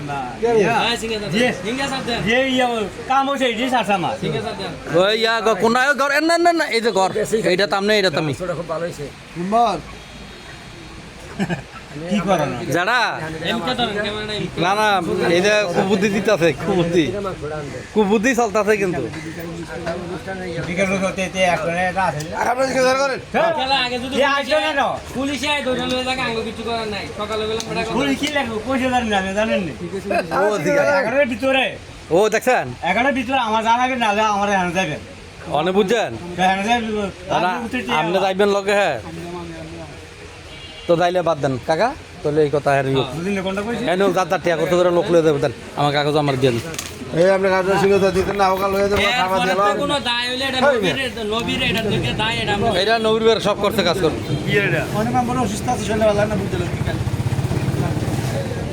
না এই যে ঘর এইটা তামনে এটা তামি যারা না না এই যে কুবুদ্ধি দিতেছে কুবুদ্ধি চলতেছে কিন্তু ও দেখছেন আমার জানা না আমার যাবেন অনেক বুঝছেন আপনি যাইবেন লগে হ্যাঁ তো যাইলে বাদ দেন কাকা তাহলে এই কথা যাত্রা টিয়া কত করে লোক লয়ে যাবে দেন আমার কাগজ আমার দিয়ে দেন এই আপনি কাগজ সিঙ্গে দিতেন না ওকাল হয়ে যাবে খাবার দিলাম এটা নবীর সব করতে কাজ করুন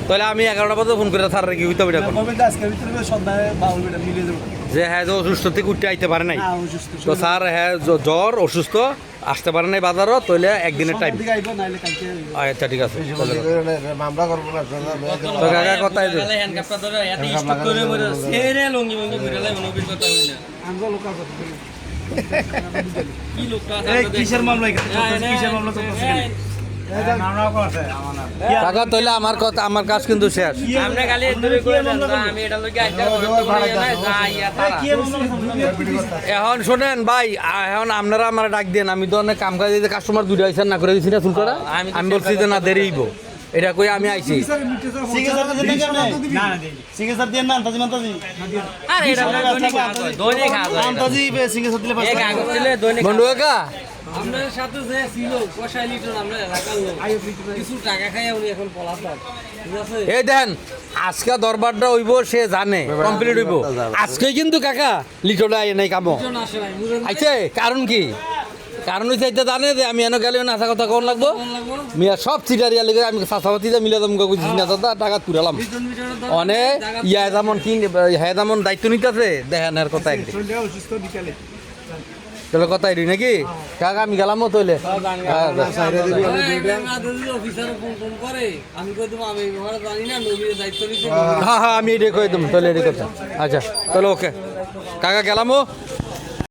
তাহলে আমি 11টা বাজে ফোন করে স্যার কি হইতে হবে যে হ্যাঁ যে অসুস্থ থেকে উঠতে আইতে পারে নাই তো স্যার হ্যাঁ জ্বর অসুস্থ আসতে পারে নাই বাজারও তাহলে একদিনের টাইম আচ্ছা ঠিক আছে মামলা করবো না তো কাকা কথাই কাকা তাহলে আমার কথা আমার কাজ কিন্তু শেষ এখন শোনেন ভাই এখন আপনারা আমার ডাক দেন আমি তো অনেক কাম কাজ কাস্টমার দুটো আইসেন না করে দিচ্ছি না চুলকাটা আমি বলছি যে না দেরিব এটা কই আমি আইছি বন্ধু কাকা আপনার সাথে যে ছিল কষাই লিটন আমরা এলাকার লোক কিছু টাকা খাই উনি এখন পলাতক ঠিক আছে এই দেন আজকে দরবারটা হইব সে জানে কমপ্লিট হইব আজকে কিন্তু কাকা লিটনটা আই নাই কামো আইছে কারণ কি কারণ হইছে এটা জানে যে আমি এনে গেলে নাচা কথা কোন লাগবো মিয়া সব চিটারিয়া লেগে আমি সাসাবাতি যা মিলে দাম কইছি না দাদা টাকা তুলালাম অনেক ইয়া যেমন কি হ্যাঁ যেমন দায়িত্ব নিতেছে দেখেন এর কথা একদিন তাহলে কথাই রি নাকি কাকা আমি গেলাম তাহলে হ্যাঁ হ্যাঁ আমি এটাই কই দেবো তাহলে এটাই কথা আচ্ছা তাহলে ওকে কাকা গেলাম